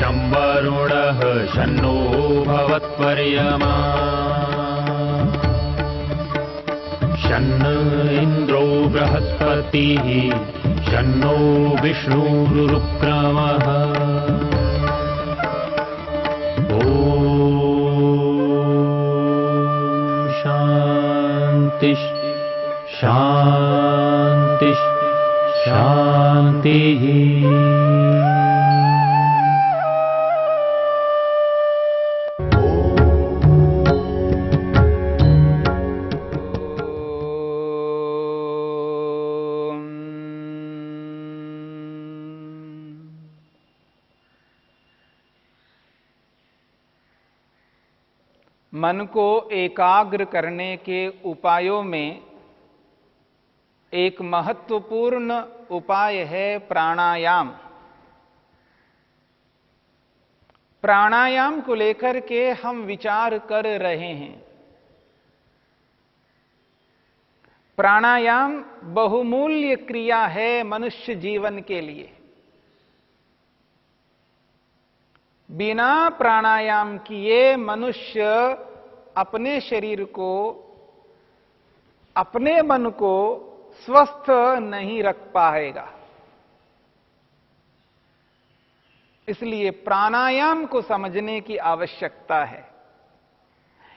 शं वरुणः शन्नो भवत्वर्यमा शन्न इन्द्रो बृहस्पतिः शन्नो विष्णुरुक्रमः ॐ शान्ति शान्ति शान्तिः। मन को एकाग्र करने के उपायों में एक महत्वपूर्ण उपाय है प्राणायाम। प्राणायाम को लेकर के हम विचार कर रहे हैं। प्राणायाम बहुमूल्य क्रिया है मनुष्य जीवन के लिए। बिना प्राणायाम किए मनुष्य अपने शरीर को, अपने मन को स्वस्थ नहीं रख पाएगा। इसलिए प्राणायाम को समझने की आवश्यकता है।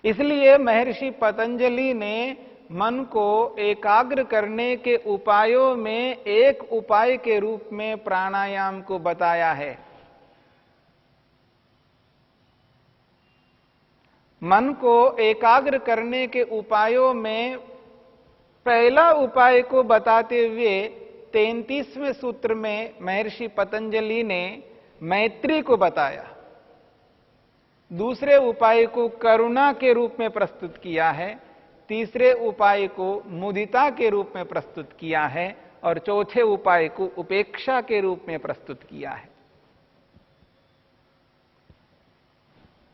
इसलिए महर्षि पतंजलि ने मन को एकाग्र करने के उपायों में एक उपाय के रूप में प्राणायाम को बताया है। मन को एकाग्र करने के उपायों में पहला उपाय को बताते हुए 33वें सूत्र में महर्षि पतंजलि ने मैत्री को बताया। दूसरे उपाय को करुणा के रूप में प्रस्तुत किया है। तीसरे उपाय को मुदिता के रूप में प्रस्तुत किया है और चौथे उपाय को उपेक्षा के रूप में प्रस्तुत किया है।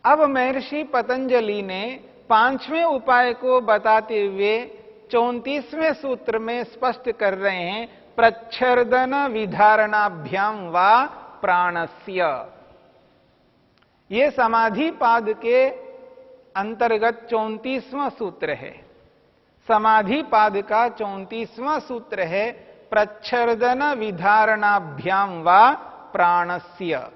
अब महर्षि पतंजलि ने 5वें उपाय को बताते हुए 34वें सूत्र में स्पष्ट कर रहे हैं, प्रच्छर्दन विधारणाभ्याम वा प्राणस्य। यह समाधि पाद के अंतर्गत 34वां सूत्र है। समाधि पाद का 34वां सूत्र है, प्रच्छर्दन विधारणाभ्याम वा प्राणस्य।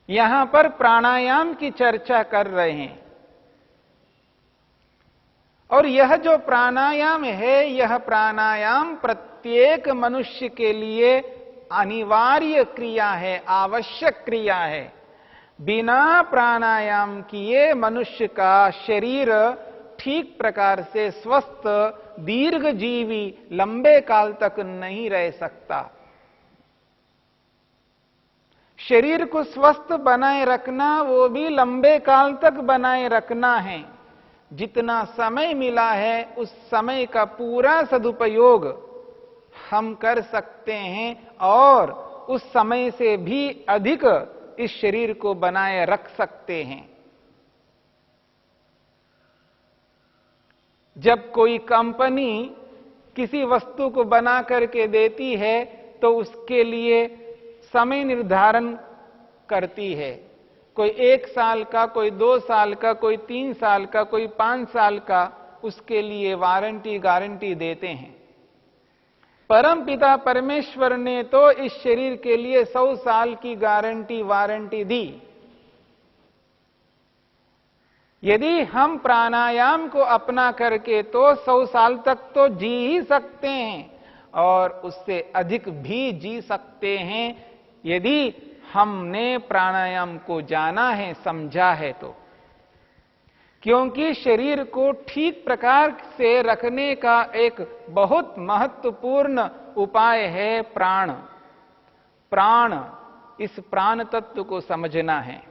यहां पर प्राणायाम की चर्चा कर रहे हैं। और यह जो प्राणायाम है, यह प्राणायाम प्रत्येक मनुष्य के लिए अनिवार्य क्रिया है, आवश्यक क्रिया है। बिना प्राणायाम किए मनुष्य का शरीर ठीक प्रकार से स्वस्थ, दीर्घजीवी, लंबे काल तक नहीं रह सकता। शरीर को स्वस्थ बनाए रखना, वो भी लंबे काल तक बनाए रखना है। जितना समय मिला है उस समय का पूरा सदुपयोग हम कर सकते हैं और उस समय से भी अधिक इस शरीर को बनाए रख सकते हैं। जब कोई कंपनी किसी वस्तु को बना करके देती है तो उसके लिए समय निर्धारण करती है। कोई 1 साल का, कोई 2 साल का, कोई 3 साल का, कोई 5 साल का, उसके लिए वारंटी गारंटी देते हैं। परमपिता परमेश्वर ने तो इस शरीर के लिए 100 साल की गारंटी वारंटी दी। यदि हम प्राणायाम को अपना करके तो 100 साल तक तो जी ही सकते हैं और उससे अधिक भी जी सकते हैं, यदि हमने प्राणायाम को जाना है, समझा है तो। क्योंकि शरीर को ठीक प्रकार से रखने का एक बहुत महत्वपूर्ण उपाय है प्राण। प्राण, इस प्राण तत्व को समझना है।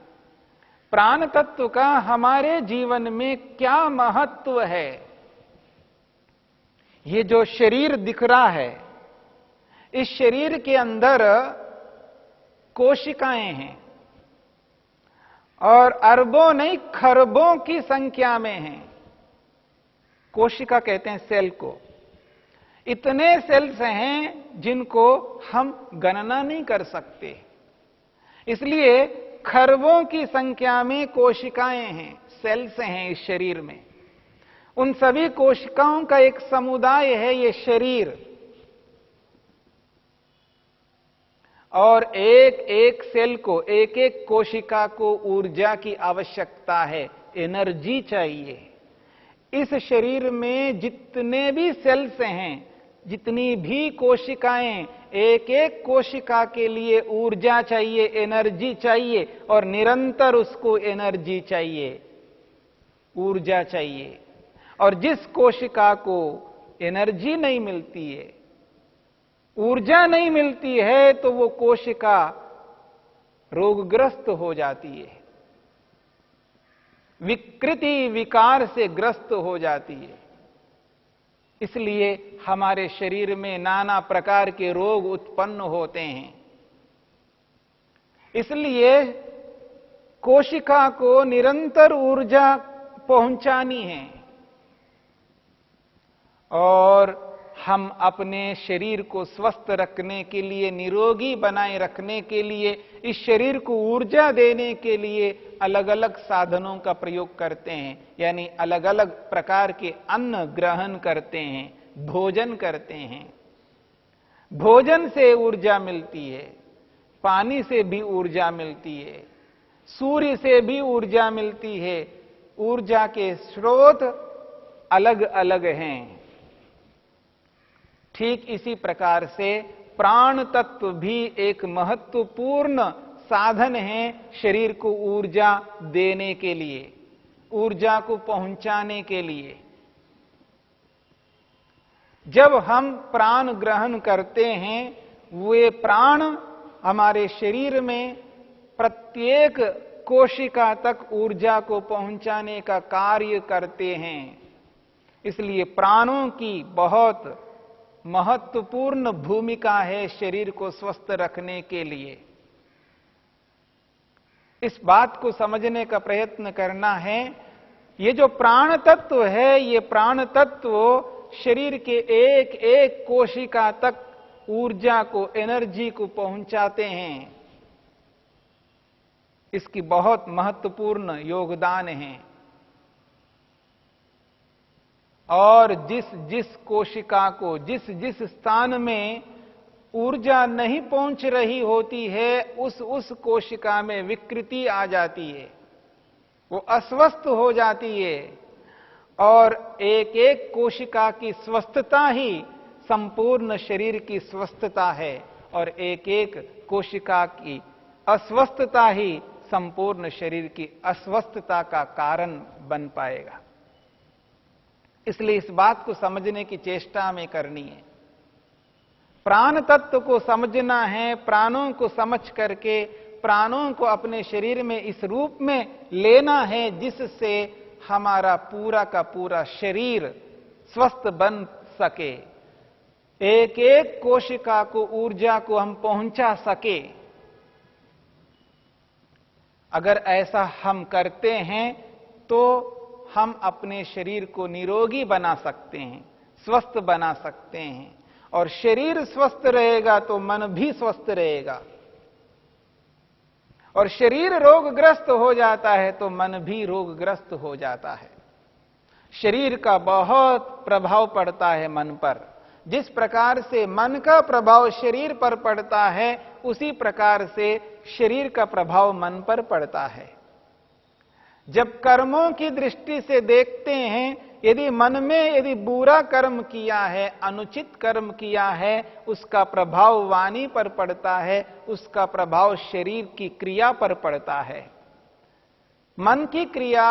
प्राण तत्व का हमारे जीवन में क्या महत्व है? ये जो शरीर दिख रहा है, इस शरीर के अंदर कोशिकाएं हैं और अरबों नहीं खरबों की संख्या में हैं। कोशिका कहते हैं सेल को। इतने सेल्स हैं जिनको हम गणना नहीं कर सकते। इसलिए खरबों की संख्या में कोशिकाएं हैं, सेल्स हैं इस शरीर में। उन सभी कोशिकाओं का एक समुदाय है ये शरीर, और एक एक सेल को, एक एक कोशिका को ऊर्जा की आवश्यकता है, एनर्जी चाहिए। इस शरीर में जितने भी सेल्स हैं, जितनी भी कोशिकाएं, एक एक कोशिका के लिए ऊर्जा चाहिए, एनर्जी चाहिए, और निरंतर उसको एनर्जी चाहिए, ऊर्जा चाहिए। और जिस कोशिका को एनर्जी नहीं मिलती है, ऊर्जा नहीं मिलती है, तो वो कोशिका रोगग्रस्त हो जाती है, विकृति विकार से ग्रस्त हो जाती है। इसलिए हमारे शरीर में नाना प्रकार के रोग उत्पन्न होते हैं। इसलिए कोशिका को निरंतर ऊर्जा पहुंचानी है, और हम अपने शरीर को स्वस्थ रखने के लिए, निरोगी बनाए रखने के लिए, इस शरीर को ऊर्जा देने के लिए अलग अलग साधनों का प्रयोग करते हैं। यानी अलग अलग प्रकार के अन्न ग्रहण करते हैं, भोजन करते हैं। भोजन से ऊर्जा मिलती है, पानी से भी ऊर्जा मिलती है, सूर्य से भी ऊर्जा मिलती है। ऊर्जा के स्रोत अलग अलग हैं। ठीक इसी प्रकार से प्राण तत्व भी एक महत्वपूर्ण साधन है शरीर को ऊर्जा देने के लिए, ऊर्जा को पहुंचाने के लिए। जब हम प्राण ग्रहण करते हैं, वे प्राण हमारे शरीर में प्रत्येक कोशिका तक ऊर्जा को पहुंचाने का कार्य करते हैं। इसलिए प्राणों की बहुत महत्वपूर्ण भूमिका है शरीर को स्वस्थ रखने के लिए। इस बात को समझने का प्रयत्न करना है। ये जो प्राण तत्व है, ये प्राण तत्व शरीर के एक एक कोशिका तक ऊर्जा को, एनर्जी को पहुंचाते हैं। इसकी बहुत महत्वपूर्ण योगदान है। और जिस जिस कोशिका को, जिस जिस स्थान में ऊर्जा नहीं पहुंच रही होती है, उस कोशिका में विकृति आ जाती है, वो अस्वस्थ हो जाती है। और एक एक कोशिका की स्वस्थता ही संपूर्ण शरीर की स्वस्थता है, और एक एक कोशिका की अस्वस्थता ही संपूर्ण शरीर की अस्वस्थता का कारण बन पाएगा। इसलिए इस बात को समझने की चेष्टा हमें करनी है। प्राण तत्व को समझना है, प्राणों को समझ करके प्राणों को अपने शरीर में इस रूप में लेना है जिससे हमारा पूरा का पूरा शरीर स्वस्थ बन सके, एक एक कोशिका को ऊर्जा को हम पहुंचा सके। अगर ऐसा हम करते हैं तो हम अपने शरीर को निरोगी बना सकते हैं, स्वस्थ बना सकते हैं। और शरीर स्वस्थ रहेगा तो मन भी स्वस्थ रहेगा, और शरीर रोगग्रस्त हो जाता है तो मन भी रोगग्रस्त हो जाता है। शरीर का बहुत प्रभाव पड़ता है मन पर। जिस प्रकार से मन का प्रभाव शरीर पर पड़ता है, उसी प्रकार से शरीर का प्रभाव मन पर पड़ता है। जब कर्मों की दृष्टि से देखते हैं, यदि मन में यदि बुरा कर्म किया है, अनुचित कर्म किया है, उसका प्रभाव वाणी पर पड़ता है, उसका प्रभाव शरीर की क्रिया पर पड़ता है। मन की क्रिया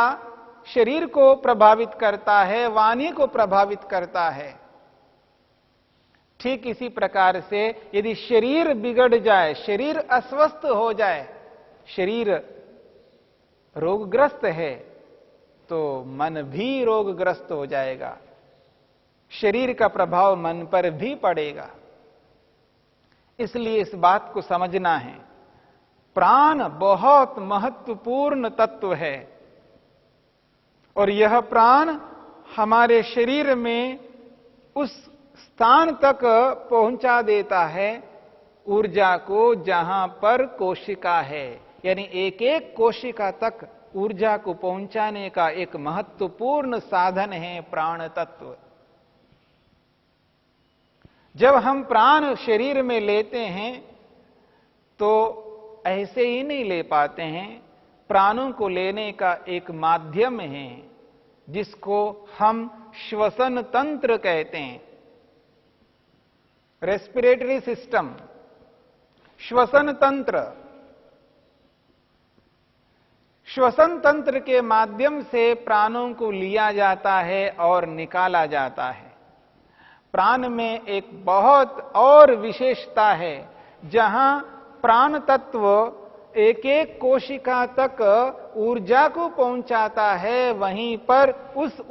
शरीर को प्रभावित करता है, वाणी को प्रभावित करता है। ठीक इसी प्रकार से यदि शरीर बिगड़ जाए, शरीर अस्वस्थ हो जाए, शरीर रोगग्रस्त है, तो मन भी रोगग्रस्त हो जाएगा, शरीर का प्रभाव मन पर भी पड़ेगा। इसलिए इस बात को समझना है, प्राण बहुत महत्वपूर्ण तत्व है, और यह प्राण हमारे शरीर में उस स्थान तक पहुंचा देता है ऊर्जा को जहां पर कोशिका है। यानी एक एक कोशिका तक ऊर्जा को पहुंचाने का एक महत्वपूर्ण साधन है प्राण तत्व। जब हम प्राण शरीर में लेते हैं तो ऐसे ही नहीं ले पाते हैं, प्राणों को लेने का एक माध्यम है जिसको हम श्वसन तंत्र कहते हैं, रेस्पिरेटरी सिस्टम, श्वसन तंत्र। श्वसन तंत्र के माध्यम से प्राणों को लिया जाता है और निकाला जाता है। प्राण में एक बहुत और विशेषता है, जहां प्राण तत्व एक एक कोशिका तक ऊर्जा को पहुंचाता है, वहीं पर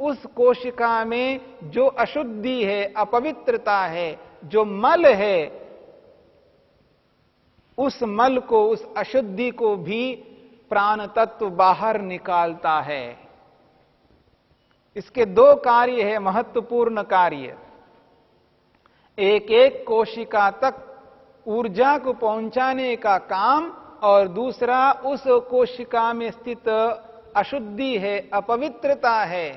उस कोशिका में जो अशुद्धि है, अपवित्रता है, जो मल है, उस मल को, उस अशुद्धि को भी प्राण तत्व बाहर निकालता है। इसके दो कार्य है, महत्वपूर्ण कार्य। एक एक कोशिका तक ऊर्जा को पहुंचाने का काम, और दूसरा उस कोशिका में स्थित अशुद्धि है, अपवित्रता है,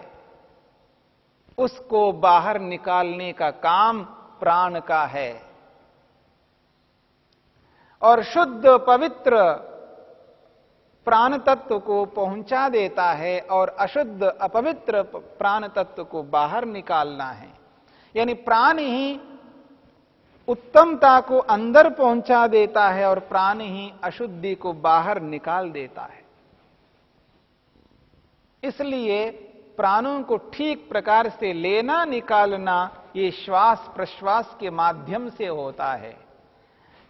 उसको बाहर निकालने का काम प्राण का है। और शुद्ध पवित्र प्राण तत्व को पहुंचा देता है और अशुद्ध अपवित्र प्राण तत्व को बाहर निकालना है। यानी प्राण ही उत्तमता को अंदर पहुंचा देता है और प्राण ही अशुद्धि को बाहर निकाल देता है। इसलिए प्राणों को ठीक प्रकार से लेना निकालना ये श्वास प्रश्वास के माध्यम से होता है।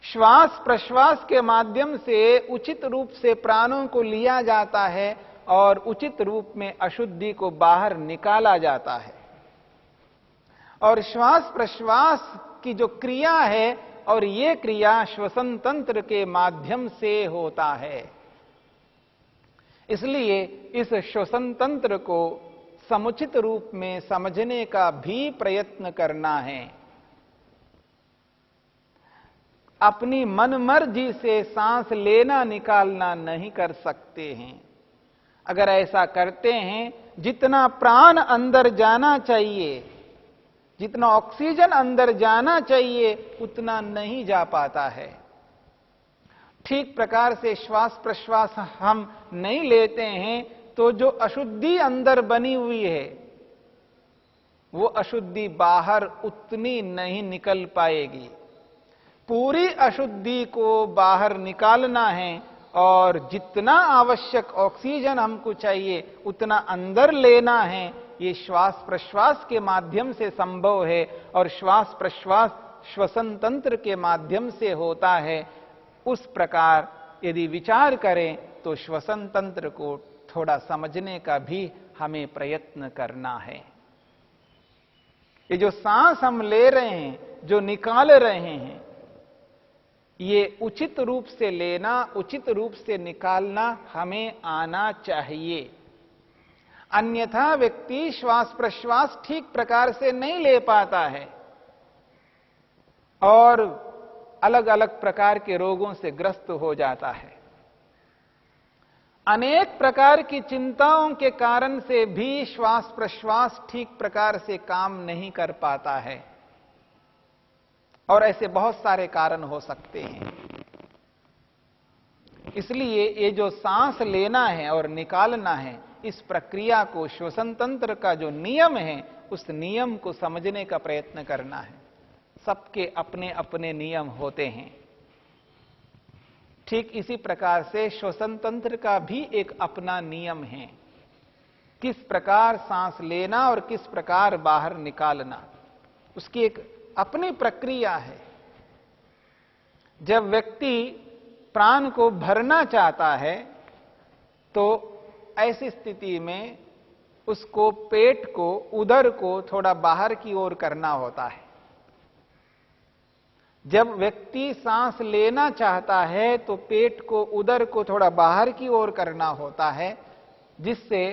श्वास प्रश्वास के माध्यम से उचित रूप से प्राणों को लिया जाता है और उचित रूप में अशुद्धि को बाहर निकाला जाता है। और श्वास प्रश्वास की जो क्रिया है, और ये क्रिया श्वसन तंत्र के माध्यम से होता है। इसलिए इस श्वसन तंत्र को समुचित रूप में समझने का भी प्रयत्न करना है। अपनी मनमर्जी से सांस लेना निकालना नहीं कर सकते हैं। अगर ऐसा करते हैं, जितना प्राण अंदर जाना चाहिए, जितना ऑक्सीजन अंदर जाना चाहिए, उतना नहीं जा पाता है। ठीक प्रकार से श्वास प्रश्वास हम नहीं लेते हैं तो जो अशुद्धि अंदर बनी हुई है, वो अशुद्धि बाहर उतनी नहीं निकल पाएगी। पूरी अशुद्धि को बाहर निकालना है और जितना आवश्यक ऑक्सीजन हमको चाहिए उतना अंदर लेना है। ये श्वास प्रश्वास के माध्यम से संभव है और श्वास प्रश्वास श्वसन तंत्र के माध्यम से होता है। उस प्रकार यदि विचार करें तो श्वसन तंत्र को थोड़ा समझने का भी हमें प्रयत्न करना है। ये जो सांस हम ले रहे हैं, जो निकाल रहे हैं, ये उचित रूप से लेना, उचित रूप से निकालना हमें आना चाहिए। अन्यथा व्यक्ति श्वास प्रश्वास ठीक प्रकार से नहीं ले पाता है और अलग अलग प्रकार के रोगों से ग्रस्त हो जाता है। अनेक प्रकार की चिंताओं के कारण से भी श्वास प्रश्वास ठीक प्रकार से काम नहीं कर पाता है और ऐसे बहुत सारे कारण हो सकते हैं। इसलिए ये जो सांस लेना है और निकालना है, इस प्रक्रिया को, श्वसन तंत्र का जो नियम है, उस नियम को समझने का प्रयत्न करना है। सबके अपने अपने नियम होते हैं। ठीक इसी प्रकार से श्वसन तंत्र का भी एक अपना नियम है, किस प्रकार सांस लेना और किस प्रकार बाहर निकालना, उसकी एक अपनी प्रक्रिया है। जब व्यक्ति प्राण को भरना चाहता है तो ऐसी स्थिति में उसको पेट को, उदर को थोड़ा बाहर की ओर करना होता है। जब व्यक्ति सांस लेना चाहता है तो पेट को, उदर को थोड़ा बाहर की ओर करना होता है, जिससे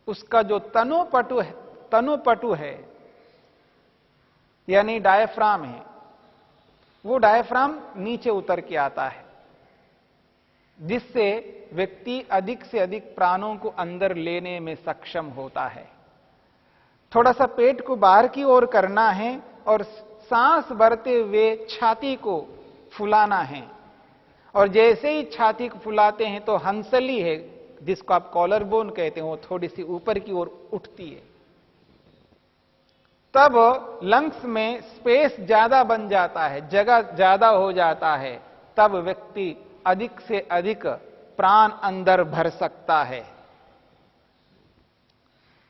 उसका जो तनुपटु है, यानी डायफ्राम है, वो डायफ्राम नीचे उतर के आता है, जिससे व्यक्ति अधिक से अधिक प्राणों को अंदर लेने में सक्षम होता है। थोड़ा सा पेट को बाहर की ओर करना है और सांस भरते हुए छाती को फुलाना है, और जैसे ही छाती को फुलाते हैं तो हंसली है, जिसको आप कॉलर बोन कहते हैं, वो थोड़ी सी ऊपर की ओर उठती है। तब लंग्स में स्पेस ज्यादा बन जाता है, जगह ज्यादा हो जाता है, तब व्यक्ति अधिक से अधिक प्राण अंदर भर सकता है।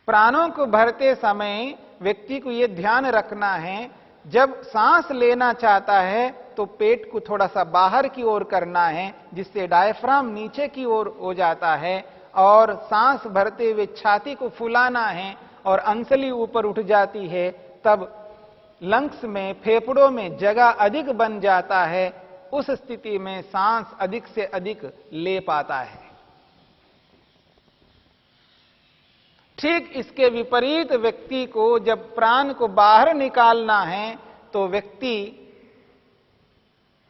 प्राणों को भरते समय व्यक्ति को यह ध्यान रखना है, जब सांस लेना चाहता है तो पेट को थोड़ा सा बाहर की ओर करना है, जिससे डायफ्राम नीचे की ओर हो जाता है, और सांस भरते हुए छाती को फुलाना है और अंसली ऊपर उठ जाती है। तब लंग्स में, फेफड़ों में जगह अधिक बन जाता है। उस स्थिति में सांस अधिक से अधिक ले पाता है। ठीक इसके विपरीत व्यक्ति को जब प्राण को बाहर निकालना है तो व्यक्ति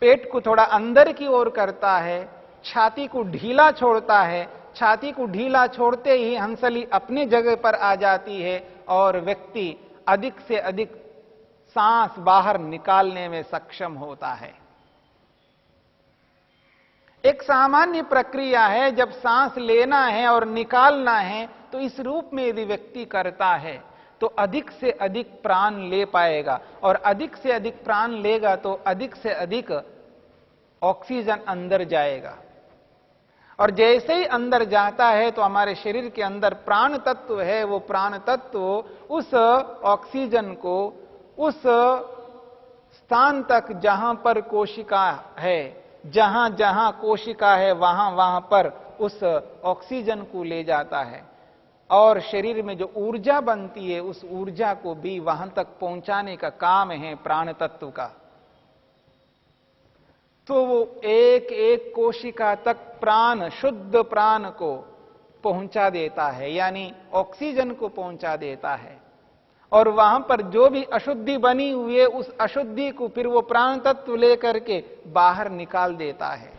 पेट को थोड़ा अंदर की ओर करता है, छाती को ढीला छोड़ता है। छाती को ढीला छोड़ते ही हंसली अपनी जगह पर आ जाती है और व्यक्ति अधिक से अधिक सांस बाहर निकालने में सक्षम होता है। एक सामान्य प्रक्रिया है, जब सांस लेना है और निकालना है तो इस रूप में यदि व्यक्ति करता है तो अधिक से अधिक प्राण ले पाएगा, और अधिक से अधिक प्राण लेगा तो अधिक से अधिक ऑक्सीजन अंदर जाएगा, और जैसे ही अंदर जाता है तो हमारे शरीर के अंदर प्राण तत्व है, वो प्राण तत्व उस ऑक्सीजन को उस स्थान तक जहां पर कोशिका है, जहां जहां कोशिका है वहां वहां पर उस ऑक्सीजन को ले जाता है, और शरीर में जो ऊर्जा बनती है उस ऊर्जा को भी वहां तक पहुंचाने का काम है प्राण तत्व का। तो वो एक एक कोशिका तक प्राण, शुद्ध प्राण को पहुंचा देता है, यानी ऑक्सीजन को पहुंचा देता है, और वहां पर जो भी अशुद्धि बनी हुई है उस अशुद्धि को फिर वो प्राण तत्व लेकर के बाहर निकाल देता है।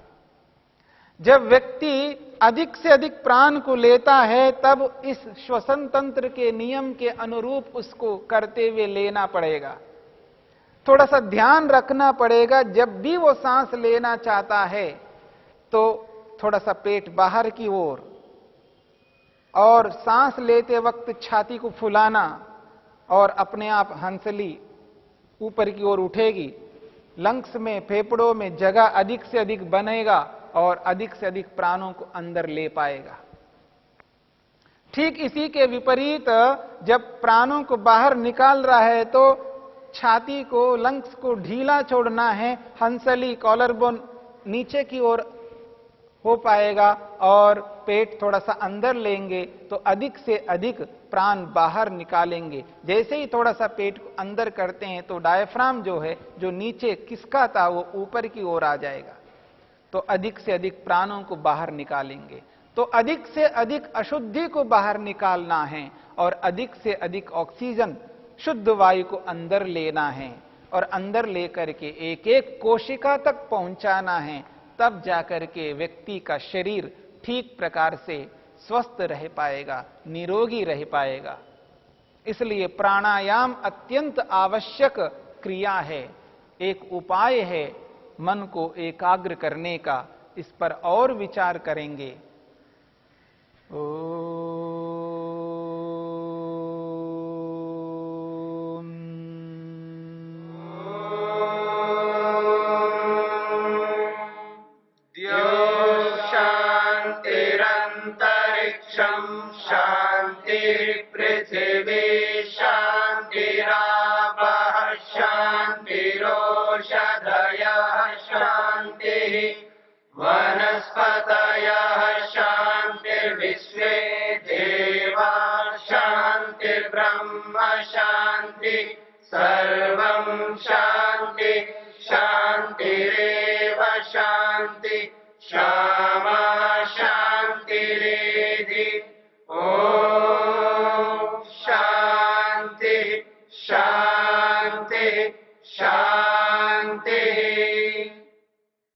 जब व्यक्ति अधिक से अधिक प्राण को लेता है तब इस श्वसन तंत्र के नियम के अनुरूप उसको करते हुए लेना पड़ेगा। थोड़ा सा ध्यान रखना पड़ेगा, जब भी वो सांस लेना चाहता है तो थोड़ा सा पेट बाहर की ओर, और सांस लेते वक्त छाती को फुलाना, और अपने आप हंसली ऊपर की ओर उठेगी। लंग्स में, फेफड़ों में जगह अधिक से अधिक बनेगा और अधिक से अधिक प्राणों को अंदर ले पाएगा। ठीक इसी के विपरीत जब प्राणों को बाहर निकाल रहा है तो छाती को, लंग्स को ढीला छोड़ना है, हंसली, कॉलर बोन नीचे की ओर हो पाएगा, और पेट थोड़ा सा अंदर लेंगे तो अधिक से अधिक प्राण बाहर निकालेंगे। जैसे ही थोड़ा सा पेट को अंदर करते हैं तो डायफ्राम जो है, जो नीचे किसका था, वो ऊपर की ओर आ जाएगा, तो अधिक से अधिक प्राणों को बाहर निकालेंगे। तो अधिक से अधिक अशुद्धि को बाहर निकालना है और अधिक से अधिक ऑक्सीजन, शुद्ध वायु को अंदर लेना है, और अंदर लेकर के एक एक कोशिका तक पहुंचाना है। तब जाकर के व्यक्ति का शरीर ठीक प्रकार से स्वस्थ रह पाएगा, निरोगी रह पाएगा। इसलिए प्राणायाम अत्यंत आवश्यक क्रिया है, एक उपाय है मन को एकाग्र करने का। इस पर और विचार करेंगे। शांतिरंतरिक्षं शांतिर्पृथिवी शांतिरापः शांतिरोषधयः शांतिः वनस्पतयः शांतिर्विश्वे देवा शांतिर्ब्रह्म शांति सर्वं शांति शांतिरेव शांति क्षमा शांतिरेधि। ओम शांति शांति शान्तिः